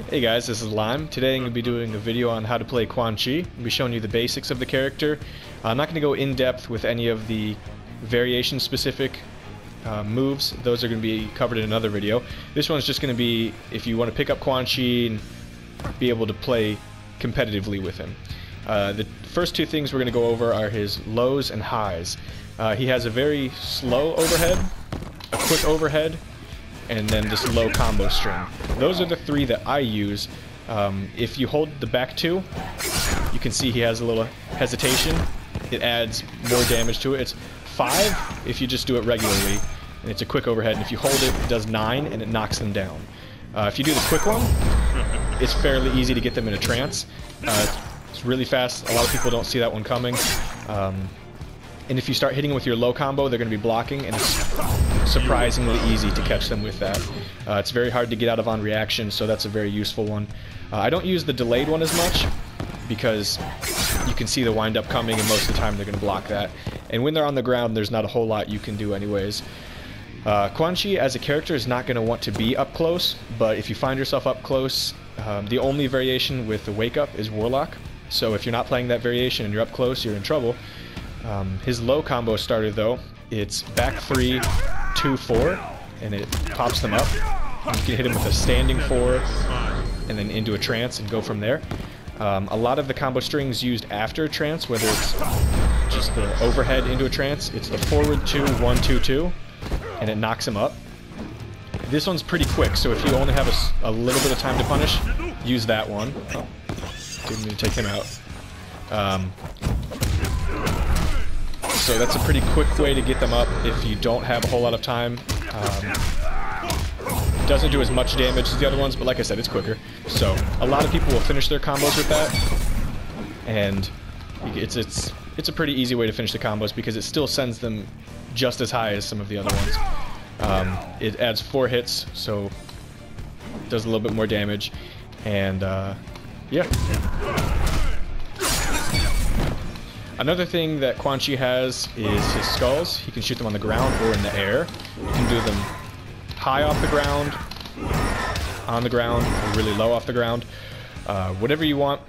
Hey guys, this is Lime. Today I'm going to be doing a video on how to play Quan Chi. I'll be showing you the basics of the character. I'm not going to go in depth with any of the variation specific moves. Those are going to be covered in another video. This one's just going to be if you want to pick up Quan Chi and be able to play competitively with him. The first two things we're going to go over are his lows and highs. He has a very slow overhead, a quick overhead, and then this low combo string. Those are the three that I use. If you hold the back two, you can see he has a little hesitation. It adds more damage to it. It's 5 if you just do it regularly, and it's a quick overhead. And if you hold it, it does 9, and it knocks them down. If you do the quick one, it's fairly easy to get them in a trance. It's really fast. A lot of people don't see that one coming. And if you start hitting with your low combo, they're going to be blocking, and it's surprisingly easy to catch them with that. It's very hard to get out of on reaction, so that's a very useful one. I don't use the delayed one as much, because you can see the wind-up coming, and most of the time they're going to block that. And when they're on the ground, there's not a whole lot you can do anyways. Quan Chi, as a character, is not going to want to be up close, but if you find yourself up close, the only variation with the wake-up is Warlock. So if you're not playing that variation and you're up close, you're in trouble. His low combo starter, though, it's back 3, 2, 4, and it pops them up. And you can hit him with a standing 4, and then into a trance and go from there. A lot of the combo strings used after a trance, whether it's just the overhead into a trance, it's the forward 2, 1, 2, 2, and it knocks him up. This one's pretty quick, so if you only have a little bit of time to punish, use that one. Oh, didn't mean to take him out. So that's a pretty quick way to get them up if you don't have a whole lot of time. Doesn't do as much damage as the other ones, but like I said, it's quicker. So a lot of people will finish their combos with that, and it's a pretty easy way to finish the combos because it still sends them just as high as some of the other ones. It adds 4 hits, so it does a little bit more damage, and yeah. Another thing that Quan Chi has is his skulls. He can shoot them on the ground or in the air. You can do them high off the ground, on the ground, or really low off the ground. Whatever you want.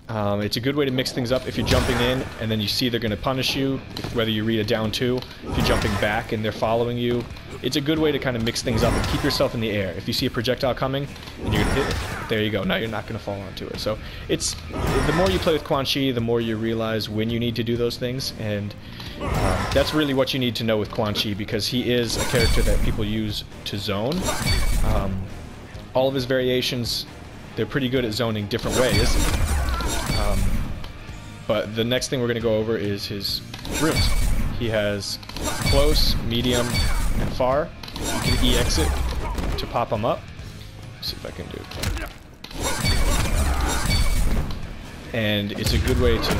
It's a good way to mix things up if you're jumping in and then you see they're going to punish you, whether you read a down 2, if you're jumping back and they're following you. It's a good way to kind of mix things up and keep yourself in the air. If you see a projectile coming and you're going to hit it, there you go. Now you're not going to fall onto it. So it's the more you play with Quan Chi, the more you realize when you need to do those things, and that's really what you need to know with Quan Chi, because he is a character that people use to zone. All of his variations, they're pretty good at zoning different ways. But the next thing we're going to go over is his runes. He has close, medium, and far. You can EX it to pop them up. Let's see if I can do it. And it's a good way to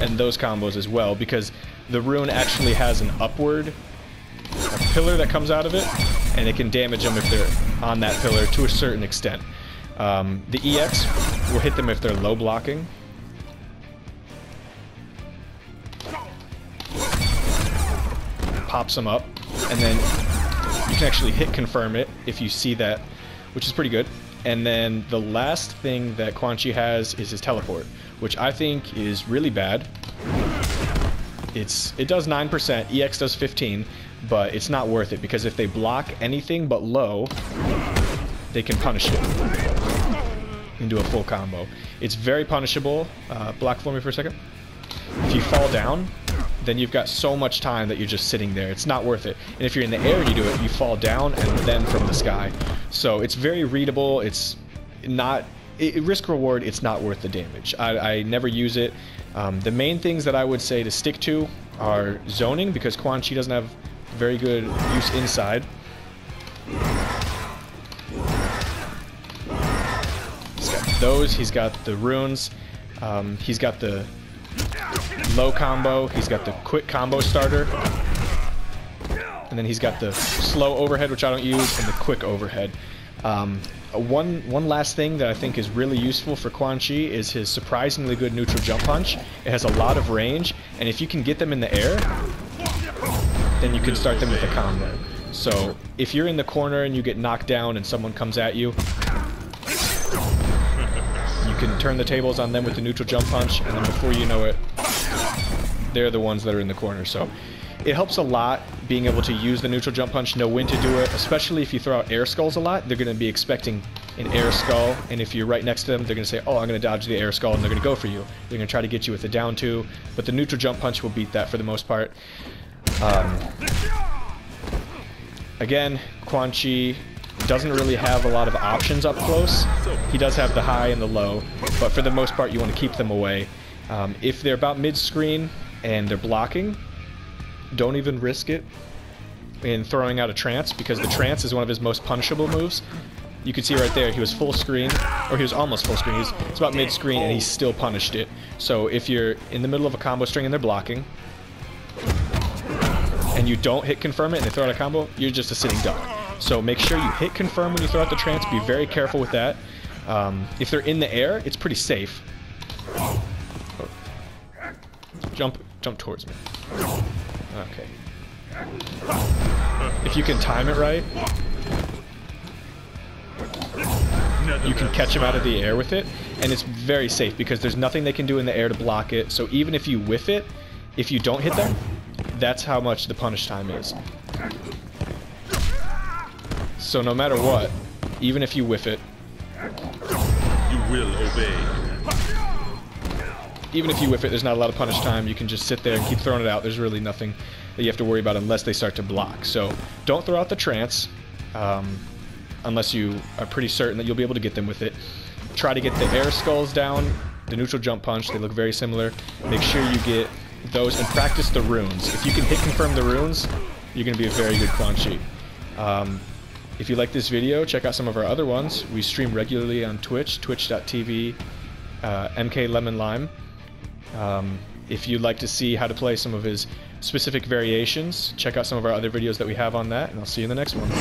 end those combos as well, because the rune actually has an upward pillar that comes out of it, and it can damage them if they're on that pillar to a certain extent. The EX will hit them if they're low blocking. Pops them up, and then you can actually hit confirm it if you see that, which is pretty good. And then the last thing that Quan Chi has is his teleport, which I think is really bad. It does 9%, EX does 15, but it's not worth it, because if they block anything but low, they can punish it into a full combo. It's very punishable. Block for me for a second. If you fall down, then you've got so much time that you're just sitting there. It's not worth it. And if you're in the air and you do it, you fall down and then from the sky. So it's very readable. It's not... risk reward, it's not worth the damage. I never use it. The main things that I would say to stick to are zoning, because Quan Chi doesn't have very good use inside. He's got those. He's got the runes. He's got the low combo, he's got the quick combo starter, and then he's got the slow overhead, which I don't use, and the quick overhead. One last thing that I think is really useful for Quan Chi is his surprisingly good neutral jump punch. It has a lot of range, and if you can get them in the air, then you can start them with a combo. So if you're in the corner and you get knocked down and someone comes at you, you can turn the tables on them with the neutral jump punch, and then before you know it, they're the ones that are in the corner. So it helps a lot being able to use the neutral jump punch, know when to do it, especially if you throw out air skulls a lot. They're going to be expecting an air skull, and if you're right next to them, they're going to say, oh, I'm going to dodge the air skull, and they're going to go for you. They're going to try to get you with a down two, but the neutral jump punch will beat that for the most part. Again, Quan Chi doesn't really have a lot of options up close. He does have the high and the low, but for the most part you want to keep them away. If they're about mid-screen and they're blocking, don't even risk it in throwing out a trance, because the trance is one of his most punishable moves. You can see right there, he was full screen, or he was almost full screen. It's about mid-screen and he still punished it. So if you're in the middle of a combo string and they're blocking, and you don't hit confirm it and they throw out a combo, you're just a sitting duck. So make sure you hit confirm when you throw out the trance. Be very careful with that. If they're in the air, it's pretty safe. Oh. Jump towards me. Okay. If you can time it right, you can catch him out of the air with it, and it's very safe because there's nothing they can do in the air to block it. So even if you whiff it, if you don't hit them, that's how much the punish time is. So no matter what, even if you whiff it, you will obey. Even if you whiff it, there's not a lot of punish time. You can just sit there and keep throwing it out. There's really nothing that you have to worry about unless they start to block. So don't throw out the trance unless you are pretty certain that you'll be able to get them with it. Try to get the air skulls down, the neutral jump punch. They look very similar. Make sure you get those and practice the runes. If you can hit confirm the runes, you're going to be a very good Quan Chi. If you like this video, check out some of our other ones. We stream regularly on Twitch, twitch.tv, MKLemonLime. If you'd like to see how to play some of his specific variations, check out some of our other videos that we have on that, and I'll see you in the next one.